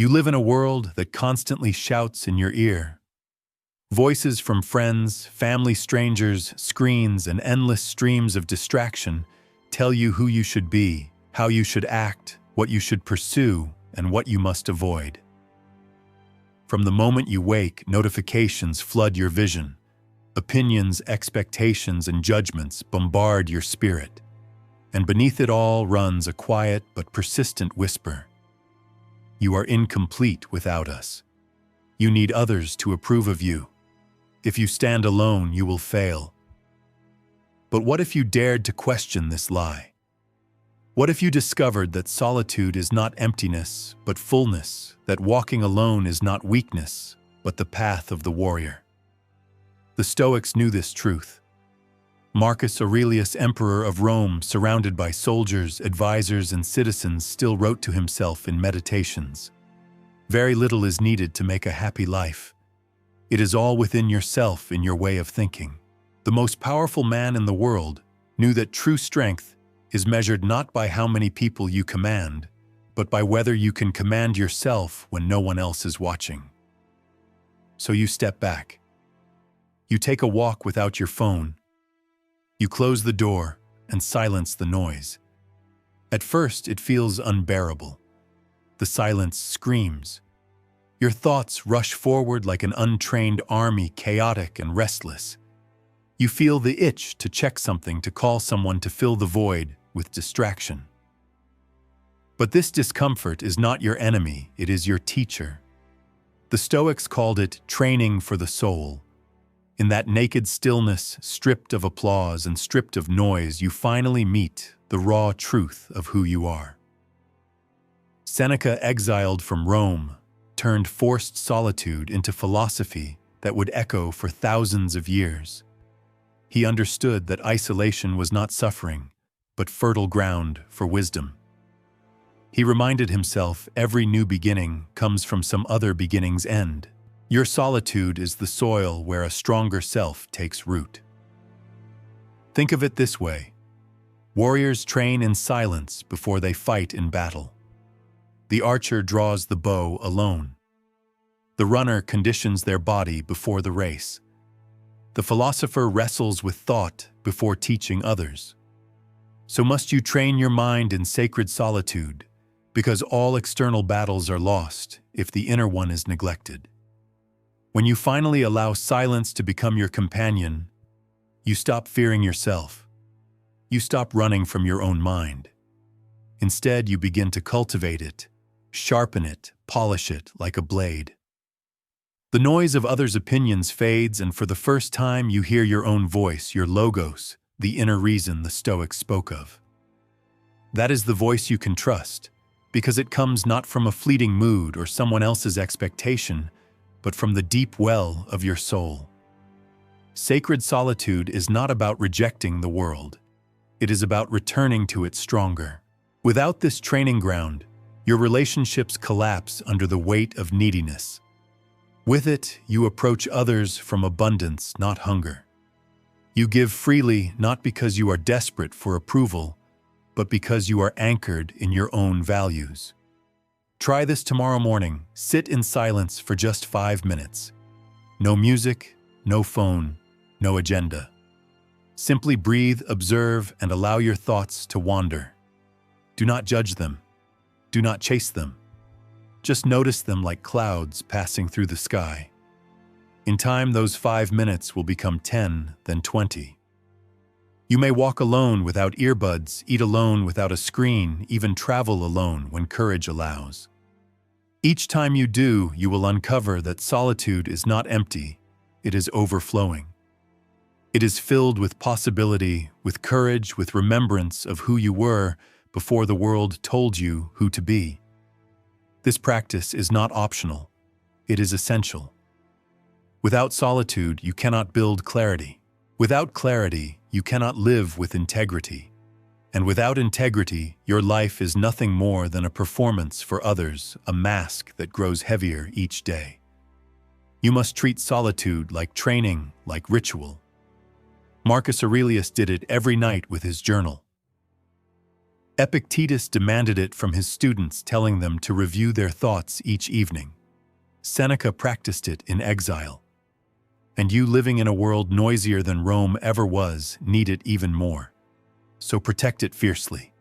You live in a world that constantly shouts in your ear. Voices from friends, family, strangers, screens, and endless streams of distraction tell you who you should be, how you should act, what you should pursue, and what you must avoid. From the moment you wake, notifications flood your vision. Opinions, expectations, and judgments bombard your spirit. And beneath it all runs a quiet but persistent whisper. You are incomplete without us. You need others to approve of you. If you stand alone, you will fail. But what if you dared to question this lie? What if you discovered that solitude is not emptiness, but fullness, that walking alone is not weakness, but the path of the warrior? The Stoics knew this truth. Marcus Aurelius, emperor of Rome, surrounded by soldiers, advisors, and citizens, still wrote to himself in Meditations. Very little is needed to make a happy life. It is all within yourself, in your way of thinking. The most powerful man in the world knew that true strength is measured not by how many people you command, but by whether you can command yourself when no one else is watching. So you step back. You take a walk without your phone. You close the door and silence the noise. At first, it feels unbearable. The silence screams. Your thoughts rush forward like an untrained army, chaotic and restless. You feel the itch to check something, to call someone, to fill the void with distraction. But this discomfort is not your enemy, it is your teacher. The Stoics called it training for the soul. In that naked stillness, stripped of applause and stripped of noise, you finally meet the raw truth of who you are. Seneca, exiled from Rome, turned forced solitude into philosophy that would echo for thousands of years. He understood that isolation was not suffering, but fertile ground for wisdom. He reminded himself every new beginning comes from some other beginning's end. Your solitude is the soil where a stronger self takes root. Think of it this way. Warriors train in silence before they fight in battle. The archer draws the bow alone. The runner conditions their body before the race. The philosopher wrestles with thought before teaching others. So must you train your mind in sacred solitude, because all external battles are lost if the inner one is neglected. When you finally allow silence to become your companion, you stop fearing yourself. You stop running from your own mind. Instead, you begin to cultivate it, sharpen it, polish it like a blade. The noise of others' opinions fades, and for the first time you hear your own voice, your logos, the inner reason the Stoics spoke of. That is the voice you can trust, because it comes not from a fleeting mood or someone else's expectation, but from the deep well of your soul. Sacred solitude is not about rejecting the world. It is about returning to it stronger. Without this training ground, your relationships collapse under the weight of neediness. With it, you approach others from abundance, not hunger. You give freely not because you are desperate for approval, but because you are anchored in your own values. Try this tomorrow morning. Sit in silence for just 5 minutes. No music, no phone, no agenda. Simply breathe, observe, and allow your thoughts to wander. Do not judge them. Do not chase them. Just notice them like clouds passing through the sky. In time, those 5 minutes will become 10, then 20. You may walk alone without earbuds, eat alone without a screen, even travel alone when courage allows. Each time you do, you will uncover that solitude is not empty, it is overflowing. It is filled with possibility, with courage, with remembrance of who you were before the world told you who to be. This practice is not optional, it is essential. Without solitude, you cannot build clarity. Without clarity, you cannot live with integrity. And without integrity, your life is nothing more than a performance for others, a mask that grows heavier each day. You must treat solitude like training, like ritual. Marcus Aurelius did it every night with his journal. Epictetus demanded it from his students, telling them to review their thoughts each evening. Seneca practiced it in exile. And you, living in a world noisier than Rome ever was, need it even more. So protect it fiercely.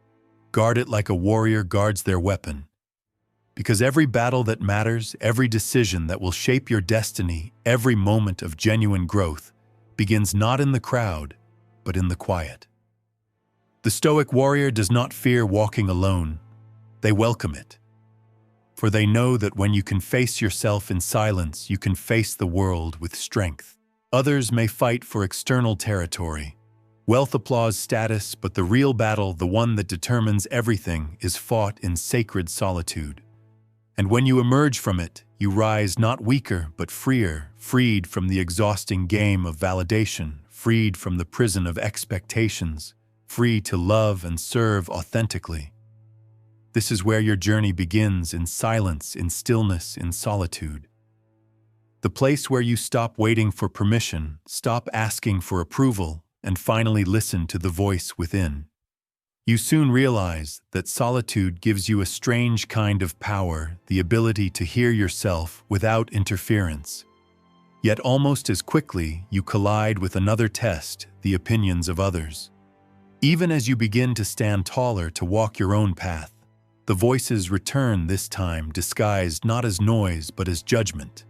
Guard it like a warrior guards their weapon. Because every battle that matters, every decision that will shape your destiny, every moment of genuine growth, begins not in the crowd, but in the quiet. The Stoic warrior does not fear walking alone. They welcome it. For they know that when you can face yourself in silence, you can face the world with strength. Others may fight for external territory, wealth, applause, status, but the real battle, the one that determines everything, is fought in sacred solitude. And when you emerge from it, you rise not weaker, but freer, freed from the exhausting game of validation, freed from the prison of expectations, free to love and serve authentically. This is where your journey begins, in silence, in stillness, in solitude. The place where you stop waiting for permission, stop asking for approval, and finally listen to the voice within. You soon realize that solitude gives you a strange kind of power, the ability to hear yourself without interference. Yet almost as quickly, you collide with another test, the opinions of others. Even as you begin to stand taller to walk your own path, the voices return, this time disguised not as noise but as judgment.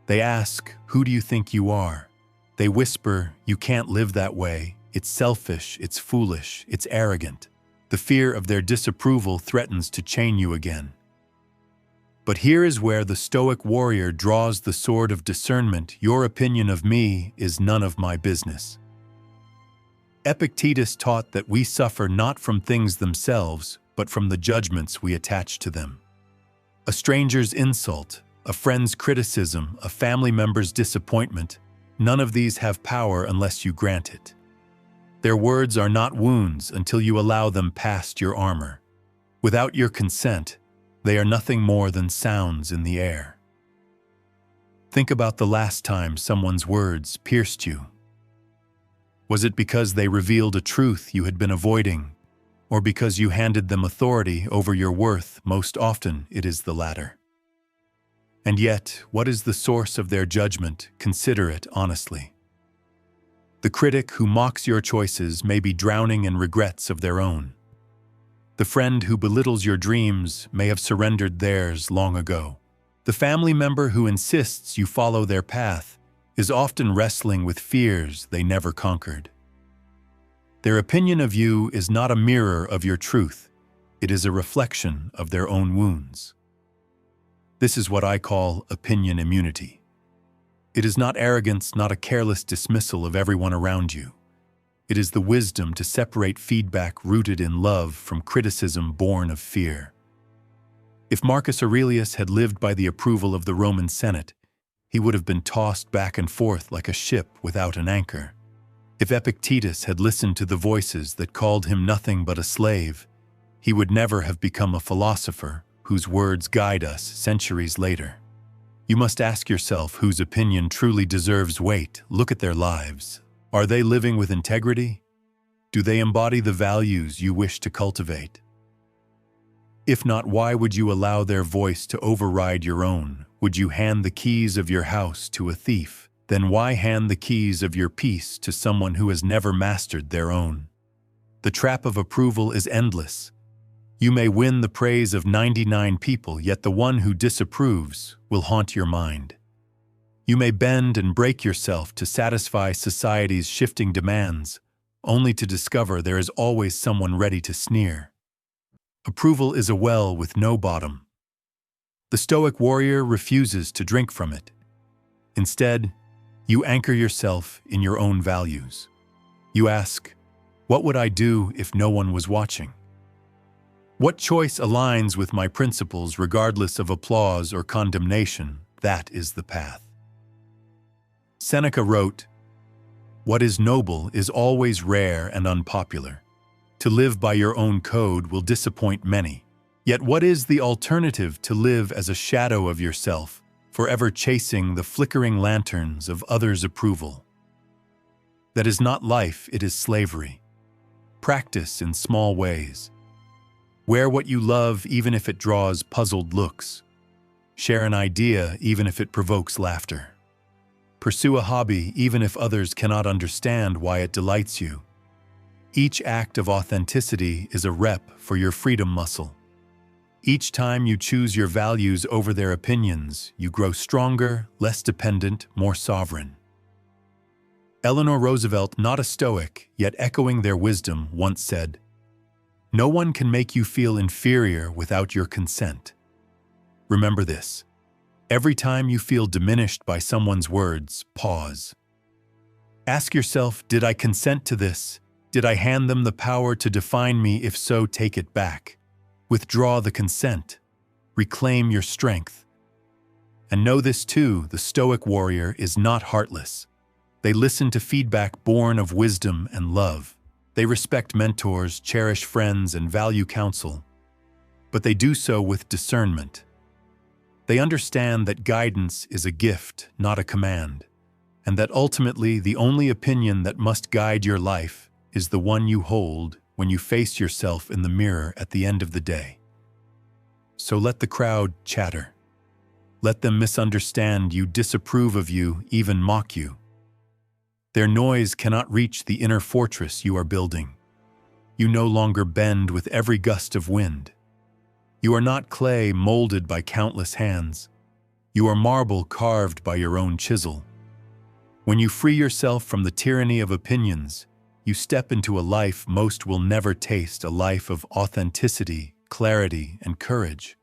They ask, "Who do you think you are?" They whisper, "You can't live that way. It's selfish, it's foolish, it's arrogant." The fear of their disapproval threatens to chain you again. But here is where the Stoic warrior draws the sword of discernment. Your opinion of me is none of my business. Epictetus taught that we suffer not from things themselves, but from the judgments we attach to them. A stranger's insult, a friend's criticism, a family member's disappointment, none of these have power unless you grant it. Their words are not wounds until you allow them past your armor. Without your consent, they are nothing more than sounds in the air. Think about the last time someone's words pierced you. Was it because they revealed a truth you had been avoiding, or because you handed them authority over your worth? Most often, it is the latter. And yet, what is the source of their judgment? Consider it honestly. The critic who mocks your choices may be drowning in regrets of their own. The friend who belittles your dreams may have surrendered theirs long ago. The family member who insists you follow their path is often wrestling with fears they never conquered. Their opinion of you is not a mirror of your truth. It is a reflection of their own wounds. This is what I call opinion immunity. It is not arrogance, not a careless dismissal of everyone around you. It is the wisdom to separate feedback rooted in love from criticism born of fear. If Marcus Aurelius had lived by the approval of the Roman Senate, he would have been tossed back and forth like a ship without an anchor. If Epictetus had listened to the voices that called him nothing but a slave, he would never have become a philosopher whose words guide us centuries later. You must ask yourself whose opinion truly deserves weight. Look at their lives. Are they living with integrity? Do they embody the values you wish to cultivate? If not, why would you allow their voice to override your own? Would you hand the keys of your house to a thief? Then why hand the keys of your peace to someone who has never mastered their own? The trap of approval is endless. You may win the praise of 99 people, yet the one who disapproves will haunt your mind. You may bend and break yourself to satisfy society's shifting demands, only to discover there is always someone ready to sneer. Approval is a well with no bottom. The Stoic warrior refuses to drink from it. Instead, you anchor yourself in your own values. You ask, what would I do if no one was watching? What choice aligns with my principles regardless of applause or condemnation? That is the path. Seneca wrote, "What is noble is always rare and unpopular. To live by your own code will disappoint many. Yet what is the alternative to live as a shadow of yourself, forever chasing the flickering lanterns of others' approval? That is not life, it is slavery. Practice in small ways. Wear what you love even if it draws puzzled looks. Share an idea even if it provokes laughter. Pursue a hobby even if others cannot understand why it delights you. Each act of authenticity is a rep for your freedom muscle. Each time you choose your values over their opinions, you grow stronger, less dependent, more sovereign. Eleanor Roosevelt, not a Stoic, yet echoing their wisdom, once said, "No one can make you feel inferior without your consent." Remember this. Every time you feel diminished by someone's words, pause. Ask yourself, did I consent to this? Did I hand them the power to define me? If so, take it back. Withdraw the consent. Reclaim your strength. And know this too, the Stoic warrior is not heartless. They listen to feedback born of wisdom and love. They respect mentors, cherish friends, and value counsel. But they do so with discernment. They understand that guidance is a gift, not a command, and that ultimately the only opinion that must guide your life is the one you hold when you face yourself in the mirror at the end of the day. So let the crowd chatter. Let them misunderstand you, disapprove of you, even mock you. Their noise cannot reach the inner fortress you are building. You no longer bend with every gust of wind. You are not clay molded by countless hands. You are marble carved by your own chisel. When you free yourself from the tyranny of opinions, you step into a life most will never taste, a life of authenticity, clarity, and courage.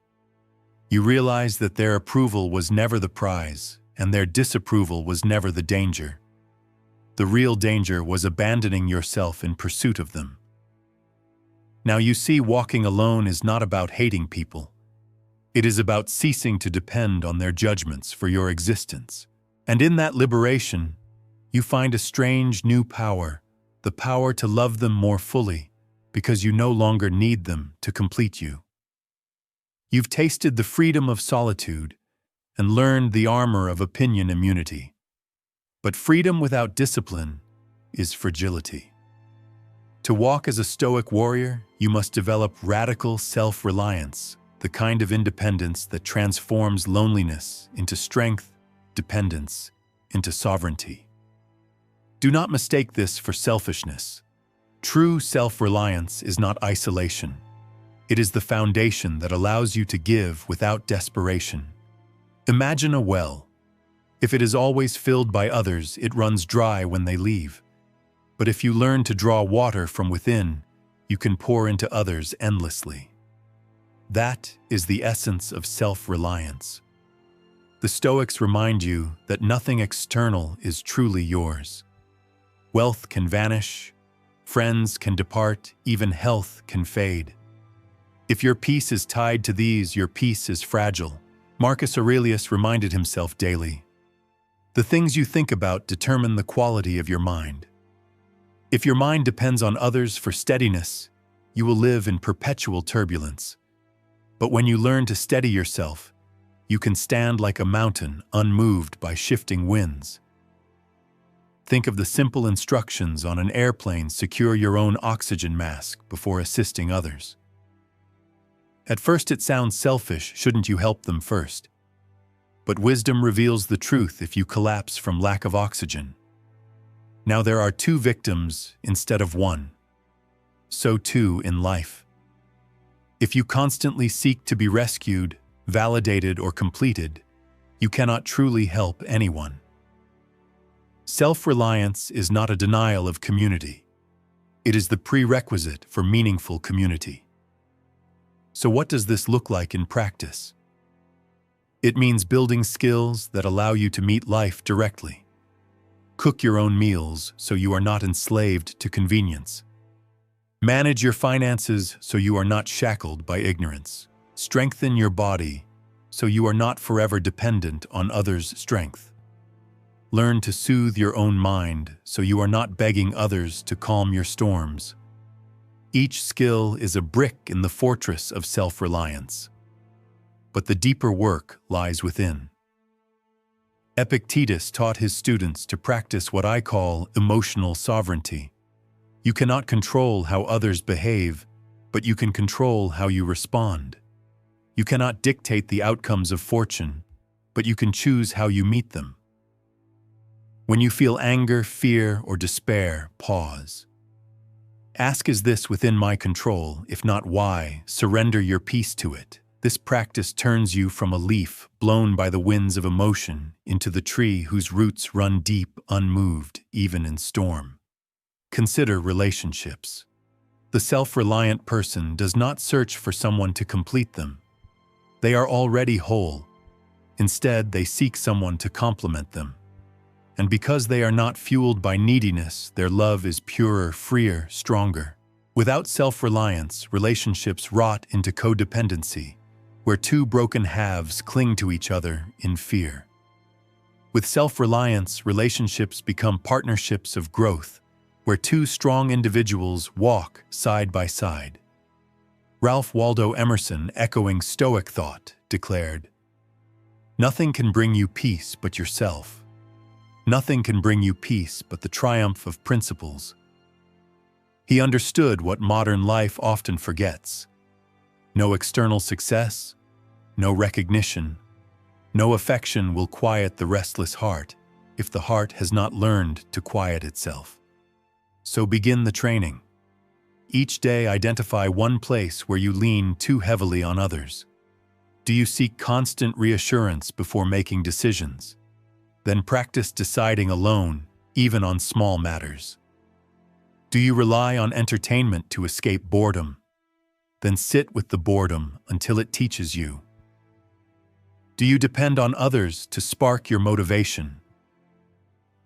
You realize that their approval was never the prize, and their disapproval was never the danger. The real danger was abandoning yourself in pursuit of them. Now you see, walking alone is not about hating people. It is about ceasing to depend on their judgments for your existence. And in that liberation, you find a strange new power, the power to love them more fully, because you no longer need them to complete you. You've tasted the freedom of solitude and learned the armor of opinion immunity. But freedom without discipline is fragility. To walk as a Stoic warrior, you must develop radical self-reliance, the kind of independence that transforms loneliness into strength, dependence into sovereignty. Do not mistake this for selfishness. True self-reliance is not isolation. It is the foundation that allows you to give without desperation. Imagine a well. If it is always filled by others, it runs dry when they leave. But if you learn to draw water from within, you can pour into others endlessly. That is the essence of self-reliance. The Stoics remind you that nothing external is truly yours. Wealth can vanish, friends can depart, even health can fade. If your peace is tied to these, your peace is fragile. Marcus Aurelius reminded himself daily. The things you think about determine the quality of your mind. If your mind depends on others for steadiness, you will live in perpetual turbulence. But when you learn to steady yourself, you can stand like a mountain, unmoved by shifting winds. Think of the simple instructions on an airplane: secure your own oxygen mask before assisting others. At first it sounds selfish, shouldn't you help them first? But wisdom reveals the truth if you collapse from lack of oxygen. Now there are two victims instead of one. So too in life. If you constantly seek to be rescued, validated, or completed, you cannot truly help anyone. Self-reliance is not a denial of community. It is the prerequisite for meaningful community. So what does this look like in practice? It means building skills that allow you to meet life directly. Cook your own meals so you are not enslaved to convenience. Manage your finances so you are not shackled by ignorance. Strengthen your body so you are not forever dependent on others' strength. Learn to soothe your own mind so you are not begging others to calm your storms. Each skill is a brick in the fortress of self-reliance. But the deeper work lies within. Epictetus taught his students to practice what I call emotional sovereignty. You cannot control how others behave, but you can control how you respond. You cannot dictate the outcomes of fortune, but you can choose how you meet them. When you feel anger, fear, or despair, pause. Ask, is this within my control? If not, why? Surrender your peace to it. This practice turns you from a leaf blown by the winds of emotion into the tree whose roots run deep, unmoved, even in storm. Consider relationships. The self-reliant person does not search for someone to complete them. They are already whole. Instead, they seek someone to complement them. And because they are not fueled by neediness, their love is purer, freer, stronger. Without self-reliance, relationships rot into codependency, where two broken halves cling to each other in fear. With self-reliance, relationships become partnerships of growth, where two strong individuals walk side by side. Ralph Waldo Emerson, echoing Stoic thought, declared, "Nothing can bring you peace but yourself. Nothing can bring you peace but the triumph of principles." He understood what modern life often forgets. No external success, no recognition, no affection will quiet the restless heart if the heart has not learned to quiet itself. So begin the training. Each day identify one place where you lean too heavily on others. Do you seek constant reassurance before making decisions? Then practice deciding alone, even on small matters. Do you rely on entertainment to escape boredom? Then sit with the boredom until it teaches you. Do you depend on others to spark your motivation?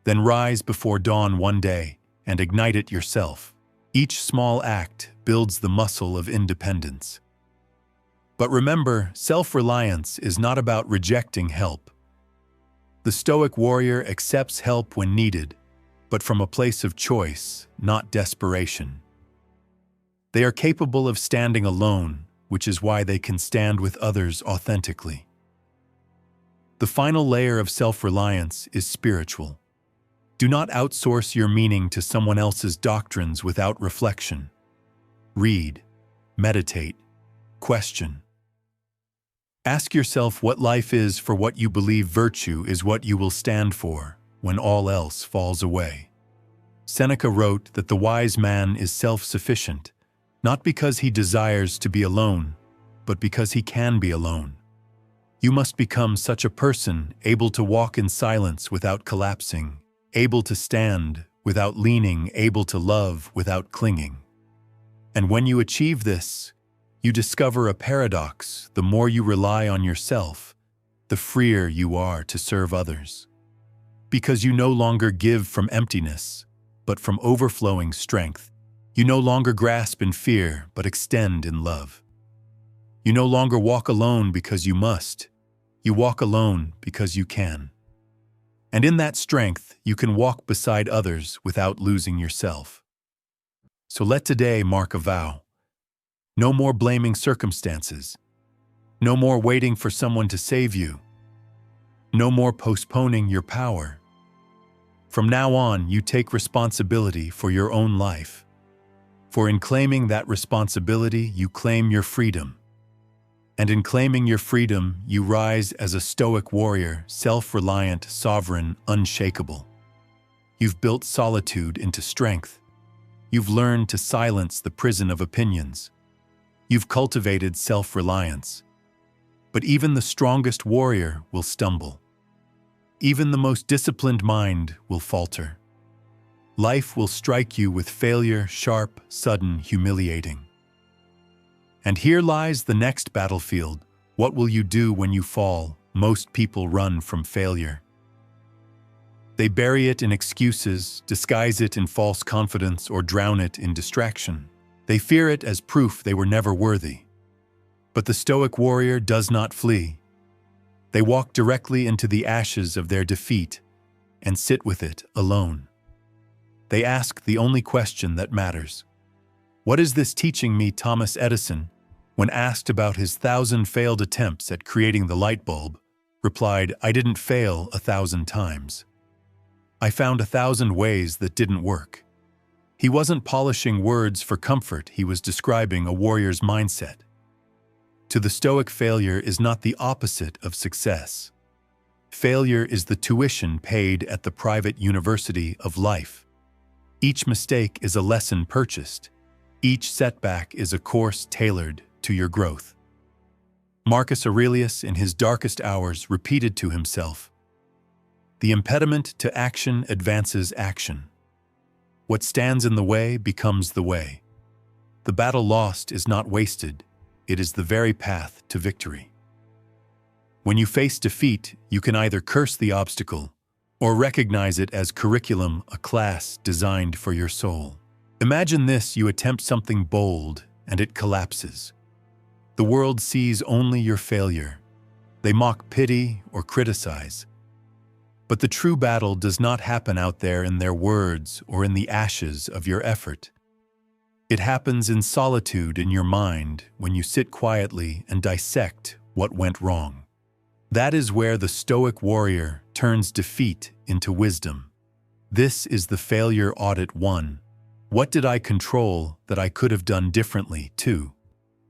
Then rise before dawn one day and ignite it yourself. Each small act builds the muscle of independence. But remember, self-reliance is not about rejecting help. The Stoic warrior accepts help when needed, but from a place of choice, not desperation. They are capable of standing alone, which is why they can stand with others authentically. The final layer of self-reliance is spiritual. Do not outsource your meaning to someone else's doctrines without reflection. Read, meditate, question. Ask yourself what life is, for what you believe virtue is what you will stand for when all else falls away. Seneca wrote that the wise man is self-sufficient, not because he desires to be alone, but because he can be alone. You must become such a person, able to walk in silence without collapsing, able to stand without leaning, able to love without clinging. And when you achieve this, you discover a paradox. The more you rely on yourself, the freer you are to serve others. Because you no longer give from emptiness, but from overflowing strength. You no longer grasp in fear, but extend in love. You no longer walk alone because you must. You walk alone because you can. And in that strength, you can walk beside others without losing yourself. So let today mark a vow. No more blaming circumstances. No more waiting for someone to save you. No more postponing your power. From now on, you take responsibility for your own life. For in claiming that responsibility, you claim your freedom. And in claiming your freedom, you rise as a Stoic warrior, self-reliant, sovereign, unshakable. You've built solitude into strength. You've learned to silence the prison of opinions. You've cultivated self-reliance. But even the strongest warrior will stumble. Even the most disciplined mind will falter. Life will strike you with failure, sharp, sudden, humiliating. And here lies the next battlefield. What will you do when you fall? Most people run from failure. They bury it in excuses, disguise it in false confidence, or drown it in distraction. They fear it as proof they were never worthy. But the Stoic warrior does not flee. They walk directly into the ashes of their defeat and sit with it alone. They ask the only question that matters. What is this teaching me? Thomas Edison, when asked about his 1,000 failed attempts at creating the light bulb, replied, "I didn't fail 1,000 times. I found 1,000 ways that didn't work." He wasn't polishing words for comfort, he was describing a warrior's mindset. To the Stoic, failure is not the opposite of success. Failure is the tuition paid at the private university of life. Each mistake is a lesson purchased. Each setback is a course tailored to your growth. Marcus Aurelius, in his darkest hours, repeated to himself, "The impediment to action advances action. What stands in the way becomes the way. The battle lost is not wasted, it is the very path to victory." When you face defeat, you can either curse the obstacle or recognize it as curriculum, a class designed for your soul. Imagine this: you attempt something bold and it collapses. The world sees only your failure. They mock, pity, or criticize. But the true battle does not happen out there in their words or in the ashes of your effort. It happens in solitude in your mind, when you sit quietly and dissect what went wrong. That is where the Stoic warrior turns defeat into wisdom. This is the failure audit 1. What did I control that I could have done differently? 2.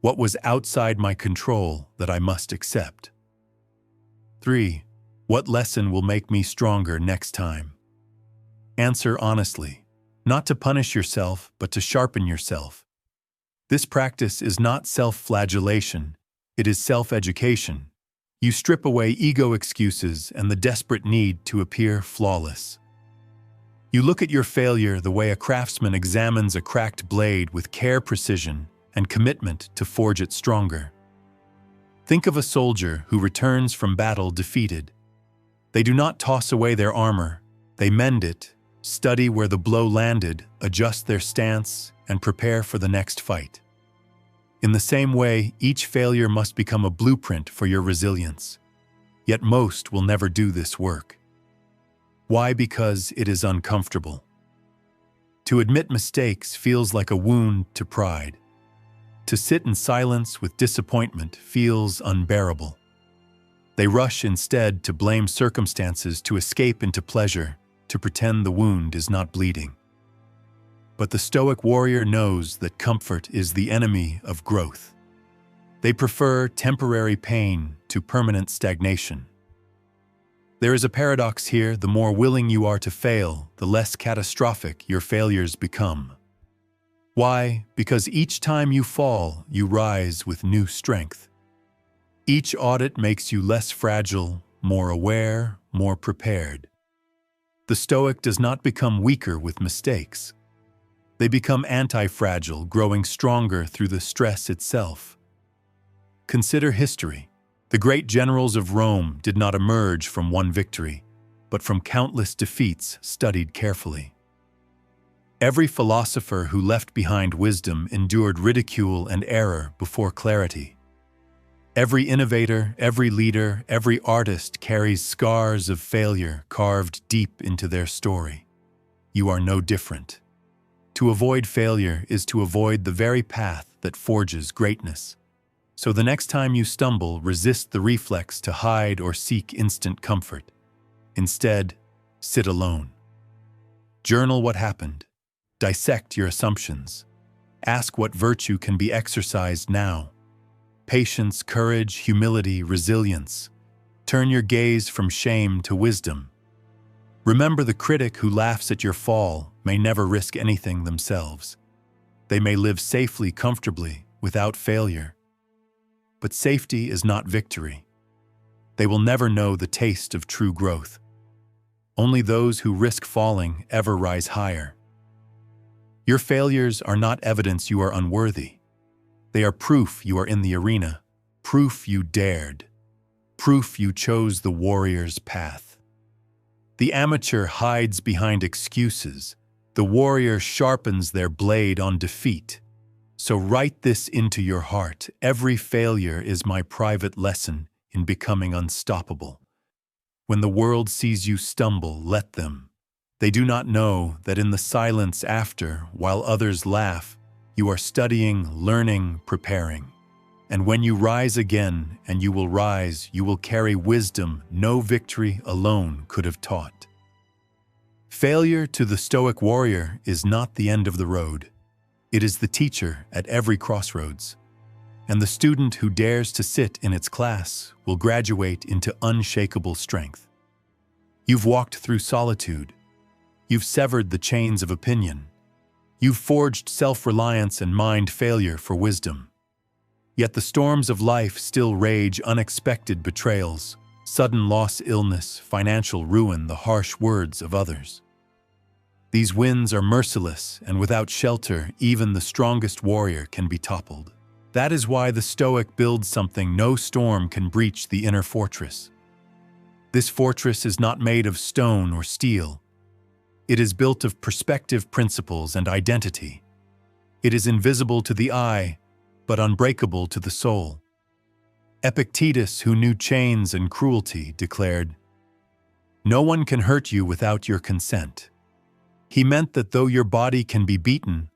What was outside my control that I must accept? 3. What lesson will make me stronger next time? Answer honestly, not to punish yourself, but to sharpen yourself. This practice is not self-flagellation, it is self-education. You strip away ego excuses and the desperate need to appear flawless. You look at your failure the way a craftsman examines a cracked blade, with care, precision, and commitment to forge it stronger. Think of a soldier who returns from battle defeated. They do not toss away their armor, they mend it, study where the blow landed, adjust their stance, and prepare for the next fight. In the same way, each failure must become a blueprint for your resilience. Yet most will never do this work. Why? Because it is uncomfortable. To admit mistakes feels like a wound to pride. To sit in silence with disappointment feels unbearable. They rush instead to blame circumstances, to escape into pleasure, to pretend the wound is not bleeding. But the Stoic warrior knows that comfort is the enemy of growth. They prefer temporary pain to permanent stagnation. There is a paradox here: the more willing you are to fail, the less catastrophic your failures become. Why? Because each time you fall, you rise with new strength. Each audit makes you less fragile, more aware, more prepared. The Stoic does not become weaker with mistakes. They become anti-fragile, growing stronger through the stress itself. Consider history. The great generals of Rome did not emerge from one victory, but from countless defeats studied carefully. Every philosopher who left behind wisdom endured ridicule and error before clarity. Every innovator, every leader, every artist carries scars of failure carved deep into their story. You are no different. To avoid failure is to avoid the very path that forges greatness. So the next time you stumble, resist the reflex to hide or seek instant comfort. Instead, sit alone. Journal what happened. Dissect your assumptions. Ask what virtue can be exercised now. Patience, courage, humility, resilience. Turn your gaze from shame to wisdom. Remember, the critic who laughs at your fall may never risk anything themselves. They may live safely, comfortably, without failure. But safety is not victory. They will never know the taste of true growth. Only those who risk falling ever rise higher. Your failures are not evidence you are unworthy. They are proof you are in the arena, proof you dared, proof you chose the warrior's path. The amateur hides behind excuses. The warrior sharpens their blade on defeat. So write this into your heart: every failure is my private lesson in becoming unstoppable. When the world sees you stumble, let them. They do not know that in the silence after, while others laugh, you are studying, learning, preparing. And when you rise again, and you will rise, you will carry wisdom no victory alone could have taught. Failure to the Stoic warrior is not the end of the road. It is the teacher at every crossroads. And the student who dares to sit in its class will graduate into unshakable strength. You've walked through solitude. You've severed the chains of opinion. You've forged self-reliance and mined failure for wisdom. Yet the storms of life still rage, unexpected betrayals, sudden loss, illness, financial ruin, the harsh words of others. These winds are merciless, and without shelter, even the strongest warrior can be toppled. That is why the Stoic builds something no storm can breach: the inner fortress. This fortress is not made of stone or steel. It is built of perspective, principles, and identity. It is invisible to the eye, but unbreakable to the soul. Epictetus, who knew chains and cruelty, declared, "No one can hurt you without your consent." He meant that though your body can be beaten,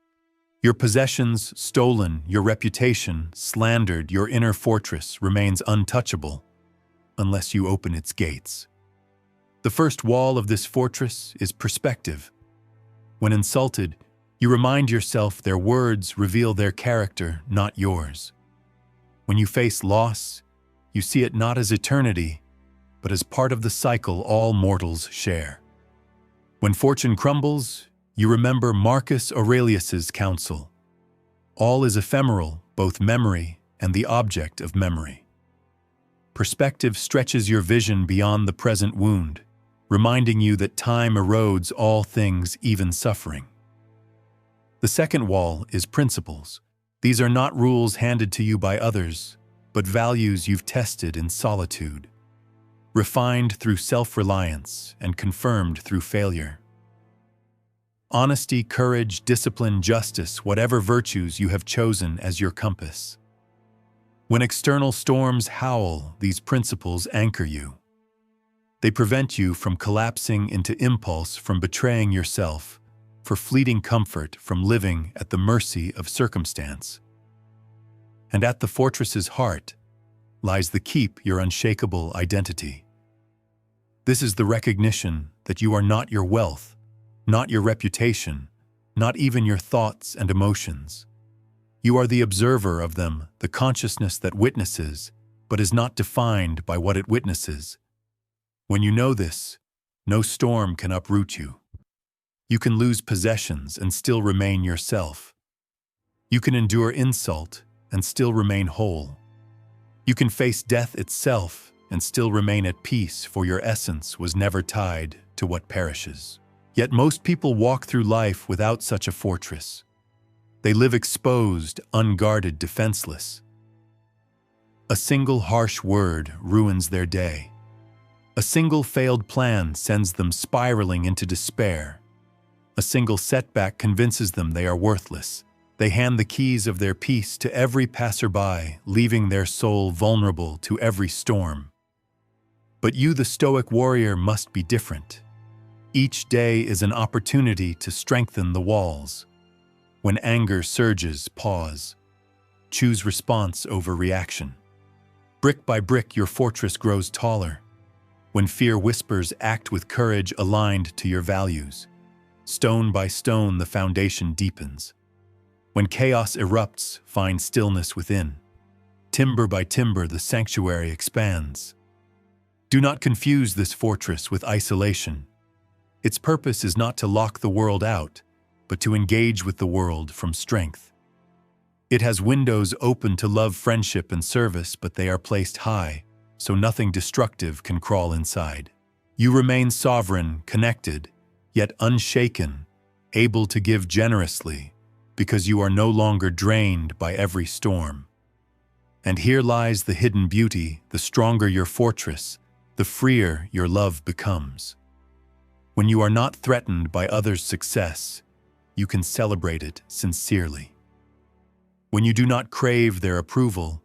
your possessions stolen, your reputation slandered, your inner fortress remains untouchable unless you open its gates. The first wall of this fortress is perspective. When insulted, you remind yourself their words reveal their character, not yours. When you face loss, you see it not as eternity, but as part of the cycle all mortals share. When fortune crumbles, you remember Marcus Aurelius's counsel. All is ephemeral, both memory and the object of memory. Perspective stretches your vision beyond the present wound, reminding you that time erodes all things, even suffering. The second wall is principles. These are not rules handed to you by others, but values you've tested in solitude, refined through self-reliance and confirmed through failure. Honesty, courage, discipline, justice, whatever virtues you have chosen as your compass. When external storms howl, these principles anchor you. They prevent you from collapsing into impulse, from betraying yourself, for fleeting comfort, from living at the mercy of circumstance. And at the fortress's heart lies the keep, your unshakable identity. This is the recognition that you are not your wealth, not your reputation, not even your thoughts and emotions. You are the observer of them, the consciousness that witnesses, but is not defined by what it witnesses. When you know this, no storm can uproot you. You can lose possessions and still remain yourself. You can endure insult and still remain whole. You can face death itself and still remain at peace, for your essence was never tied to what perishes. Yet most people walk through life without such a fortress. They live exposed, unguarded, defenseless. A single harsh word ruins their day. A single failed plan sends them spiraling into despair. A single setback convinces them they are worthless. They hand the keys of their peace to every passerby, leaving their soul vulnerable to every storm. But you, the Stoic warrior, must be different. Each day is an opportunity to strengthen the walls. When anger surges, pause. Choose response over reaction. Brick by brick, your fortress grows taller. When fear whispers, act with courage aligned to your values. Stone by stone, the foundation deepens. When chaos erupts, find stillness within. Timber by timber, the sanctuary expands. Do not confuse this fortress with isolation. Its purpose is not to lock the world out, but to engage with the world from strength. It has windows open to love, friendship, and service, but they are placed high, so nothing destructive can crawl inside. You remain sovereign, connected, yet unshaken, able to give generously, because you are no longer drained by every storm. And here lies the hidden beauty: the stronger your fortress, the freer your love becomes. When you are not threatened by others' success, you can celebrate it sincerely. When you do not crave their approval,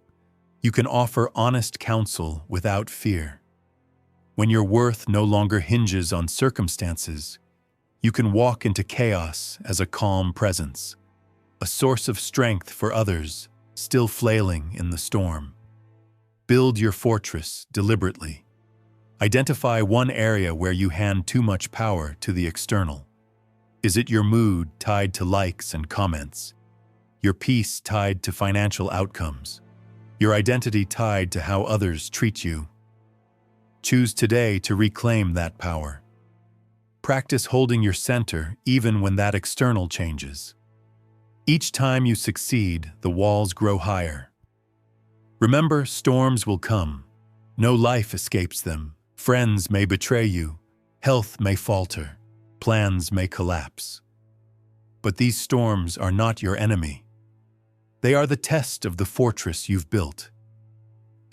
you can offer honest counsel without fear. When your worth no longer hinges on circumstances, you can walk into chaos as a calm presence, a source of strength for others still flailing in the storm. Build your fortress deliberately. Identify one area where you hand too much power to the external. Is it your mood tied to likes and comments? Your peace tied to financial outcomes? Your identity tied to how others treat you? Choose today to reclaim that power. Practice holding your center even when that external changes. Each time you succeed, the walls grow higher. Remember, storms will come. No life escapes them. Friends may betray you. Health may falter. Plans may collapse. But these storms are not your enemy. They are the test of the fortress you've built.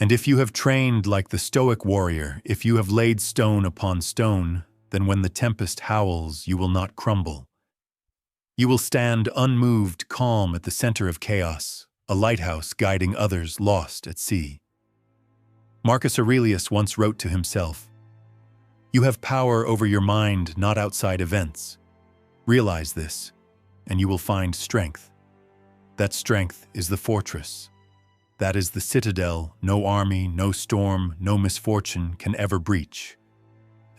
And if you have trained like the Stoic warrior, if you have laid stone upon stone, then when the tempest howls, you will not crumble. You will stand unmoved, calm at the center of chaos, a lighthouse guiding others lost at sea. Marcus Aurelius once wrote to himself, "You have power over your mind, not outside events. Realize this, and you will find strength. That strength is the fortress. That is the citadel no army, no storm, no misfortune can ever breach.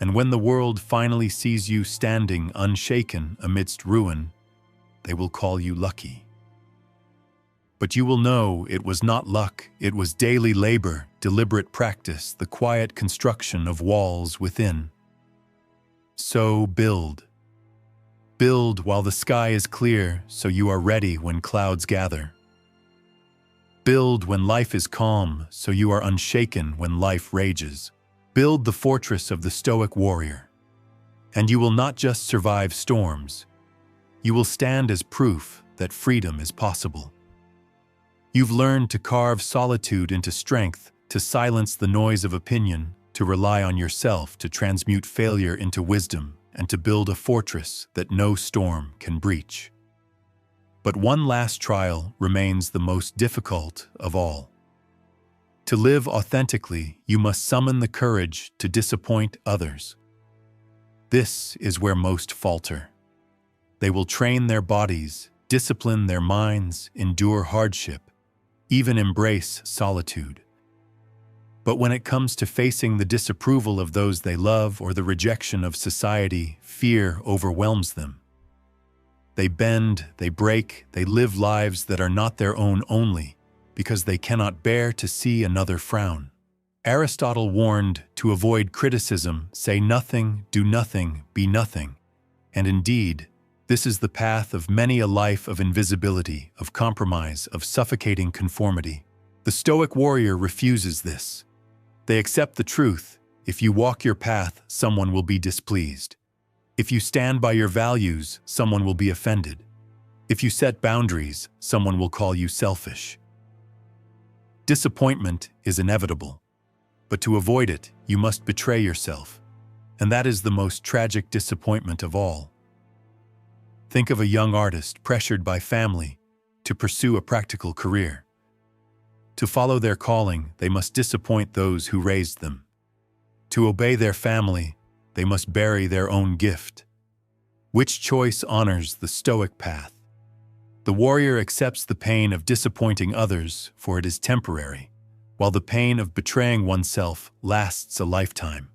And when the world finally sees you standing unshaken amidst ruin, they will call you lucky. But you will know it was not luck, it was daily labor, deliberate practice, the quiet construction of walls within. So build. Build while the sky is clear, so you are ready when clouds gather. Build when life is calm, so you are unshaken when life rages. Build the fortress of the Stoic warrior. And you will not just survive storms, you will stand as proof that freedom is possible. You've learned to carve solitude into strength, to silence the noise of opinion, to rely on yourself, to transmute failure into wisdom, and to build a fortress that no storm can breach. But one last trial remains the most difficult of all. To live authentically, you must summon the courage to disappoint others. This is where most falter. They will train their bodies, discipline their minds, endure hardship, even embrace solitude. But when it comes to facing the disapproval of those they love or the rejection of society, fear overwhelms them. They bend, they break, they live lives that are not their own only, because they cannot bear to see another frown. Aristotle warned to avoid criticism, say nothing, do nothing, be nothing. And indeed, this is the path of many a life of invisibility, of compromise, of suffocating conformity. The Stoic warrior refuses this. They accept the truth. If you walk your path, someone will be displeased. If you stand by your values, someone will be offended. If you set boundaries, someone will call you selfish. Disappointment is inevitable, but to avoid it, you must betray yourself. And that is the most tragic disappointment of all. Think of a young artist pressured by family to pursue a practical career. To follow their calling, they must disappoint those who raised them. To obey their family, they must bury their own gift. Which choice honors the Stoic path? The warrior accepts the pain of disappointing others, for it is temporary, while the pain of betraying oneself lasts a lifetime.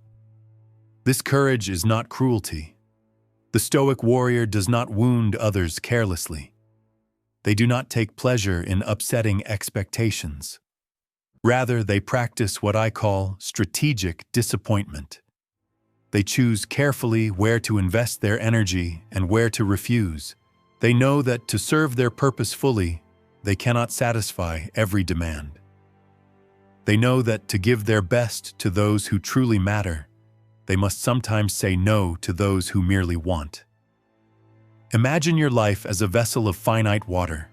This courage is not cruelty. The Stoic warrior does not wound others carelessly. They do not take pleasure in upsetting expectations. Rather, they practice what I call strategic disappointment. They choose carefully where to invest their energy and where to refuse. They know that to serve their purpose fully, they cannot satisfy every demand. They know that to give their best to those who truly matter, they must sometimes say no to those who merely want. Imagine your life as a vessel of finite water.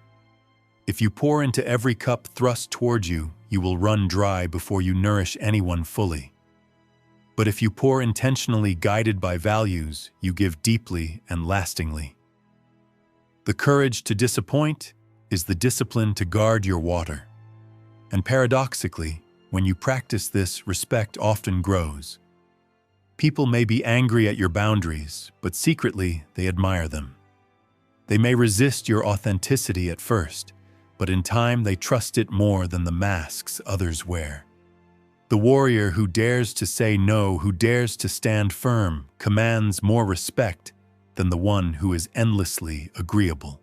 If you pour into every cup thrust toward you, you will run dry before you nourish anyone fully. But if you pour intentionally, guided by values, you give deeply and lastingly. The courage to disappoint is the discipline to guard your water. And paradoxically, when you practice this, respect often grows. People may be angry at your boundaries, but secretly they admire them. They may resist your authenticity at first, but in time they trust it more than the masks others wear. The warrior who dares to say no, who dares to stand firm, commands more respect than the one who is endlessly agreeable.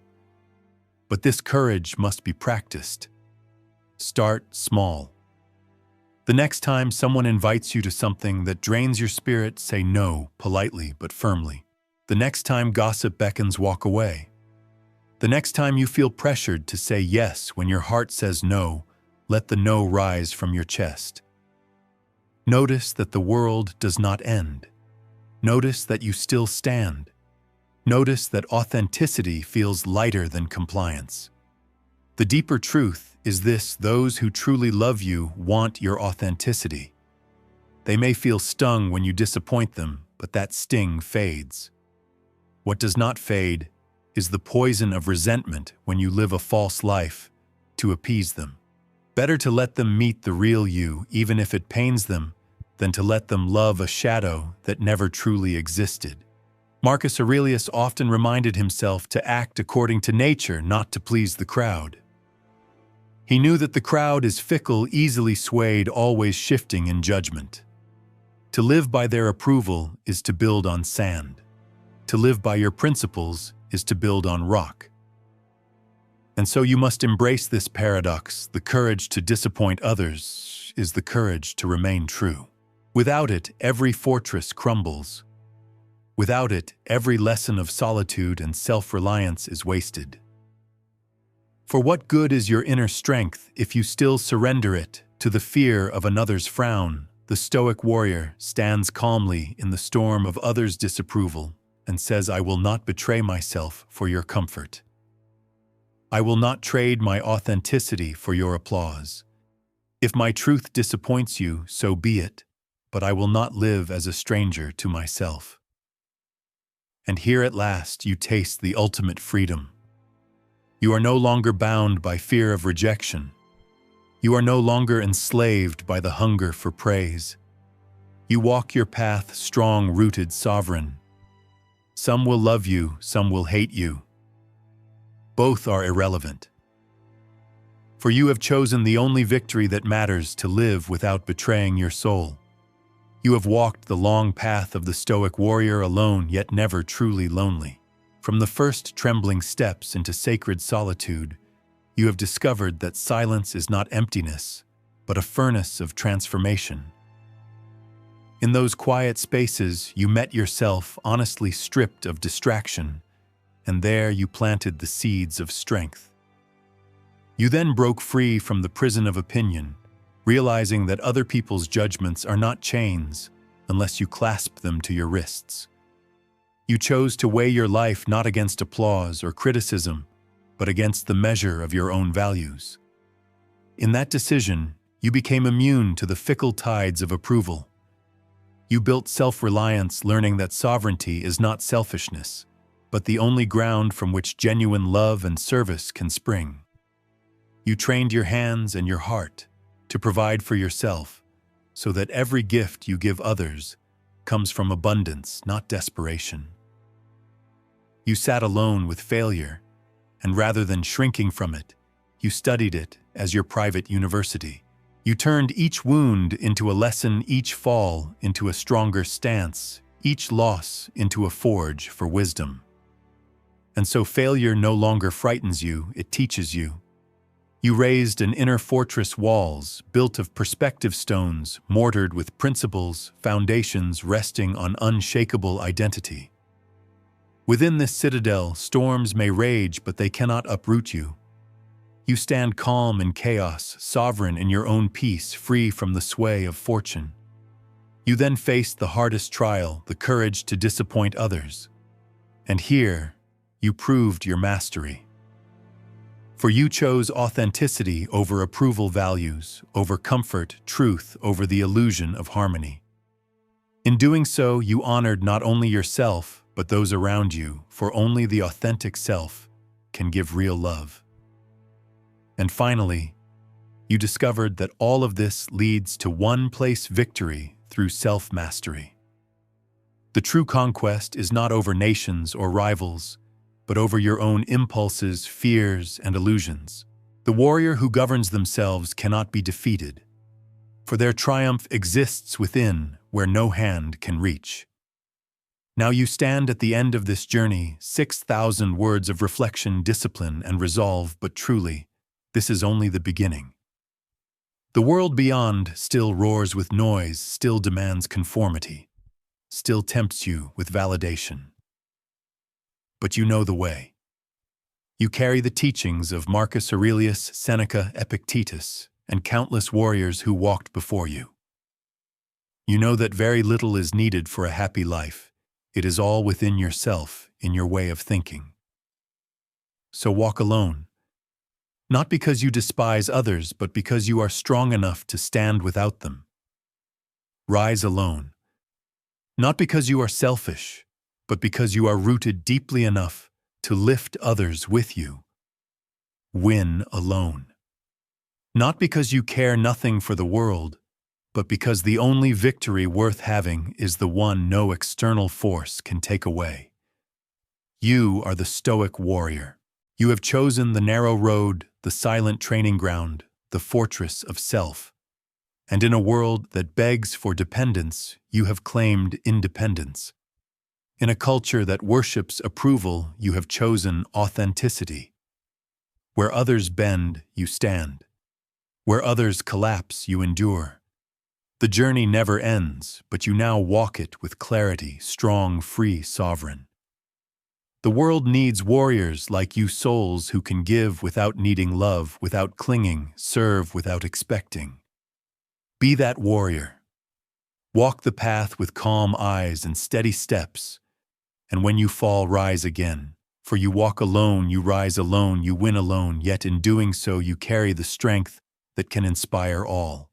But this courage must be practiced. Start small. The next time someone invites you to something that drains your spirit, say no, politely but firmly. The next time gossip beckons, walk away. The next time you feel pressured to say yes when your heart says no, let the no rise from your chest. Notice that the world does not end. Notice that you still stand. Notice that authenticity feels lighter than compliance. The deeper truth is this: those who truly love you want your authenticity. They may feel stung when you disappoint them, but that sting fades. What does not fade is the poison of resentment when you live a false life to appease them. Better to let them meet the real you, even if it pains them, than to let them love a shadow that never truly existed. Marcus Aurelius often reminded himself to act according to nature, not to please the crowd. He knew that the crowd is fickle, easily swayed, always shifting in judgment. To live by their approval is to build on sand. To live by your principles is to build on rock. And so you must embrace this paradox. The courage to disappoint others is the courage to remain true. Without it, every fortress crumbles. Without it, every lesson of solitude and self-reliance is wasted. For what good is your inner strength if you still surrender it to the fear of another's frown? The Stoic warrior stands calmly in the storm of others' disapproval and says, "I will not betray myself for your comfort. I will not trade my authenticity for your applause. If my truth disappoints you, so be it, but I will not live as a stranger to myself." And here at last you taste the ultimate freedom. You are no longer bound by fear of rejection. You are no longer enslaved by the hunger for praise. You walk your path strong-rooted, sovereign. Some will love you, some will hate you. Both are irrelevant. For you have chosen the only victory that matters: to live without betraying your soul. You have walked the long path of the Stoic warrior alone, yet never truly lonely. From the first trembling steps into sacred solitude, you have discovered that silence is not emptiness, but a furnace of transformation. In those quiet spaces, you met yourself, honestly stripped of distraction, and there you planted the seeds of strength. You then broke free from the prison of opinion, realizing that other people's judgments are not chains unless you clasp them to your wrists. You chose to weigh your life not against applause or criticism, but against the measure of your own values. In that decision, you became immune to the fickle tides of approval. You built self-reliance, learning that sovereignty is not selfishness, but the only ground from which genuine love and service can spring. You trained your hands and your heart to provide for yourself, so that every gift you give others comes from abundance, not desperation. You sat alone with failure, and rather than shrinking from it, you studied it as your private university. You turned each wound into a lesson, each fall into a stronger stance, each loss into a forge for wisdom. And so failure no longer frightens you, it teaches you. You raised an inner fortress, walls built of perspective stones, mortared with principles, foundations resting on unshakable identity. Within this citadel, storms may rage, but they cannot uproot you. You stand calm in chaos, sovereign in your own peace, free from the sway of fortune. You then faced the hardest trial, the courage to disappoint others. And here, you proved your mastery. For you chose authenticity over approval, values over comfort, truth over the illusion of harmony. In doing so, you honored not only yourself, but those around you, for only the authentic self can give real love. And finally, you discovered that all of this leads to one-place victory through self-mastery. The true conquest is not over nations or rivals, but over your own impulses, fears, and illusions. The warrior who governs themselves cannot be defeated. for their triumph exists within where no hand can reach. Now you stand at the end of this journey, 6,000 words of reflection, discipline, and resolve, but truly, this is only the beginning. The world beyond still roars with noise, still demands conformity, still tempts you with validation. But you know the way. You carry the teachings of Marcus Aurelius, Seneca, Epictetus, and countless warriors who walked before you. You know that very little is needed for a happy life. It is all within yourself, in your way of thinking. So walk alone. Not because you despise others, but because you are strong enough to stand without them. Rise alone. Not because you are selfish, but because you are rooted deeply enough to lift others with you. Win alone. Not because you care nothing for the world, but because the only victory worth having is the one no external force can take away. You are the Stoic warrior. You have chosen the narrow road, the silent training ground, the fortress of self. And in a world that begs for dependence, you have claimed independence. In a culture that worships approval, you have chosen authenticity. Where others bend, you stand. Where others collapse, you endure. The journey never ends, but you now walk it with clarity, strong, free, sovereign. The world needs warriors like you, souls who can give without needing love, without clinging, serve without expecting. Be that warrior. Walk the path with calm eyes and steady steps, and when you fall, rise again. For you walk alone, you rise alone, you win alone, yet in doing so you carry the strength that can inspire all.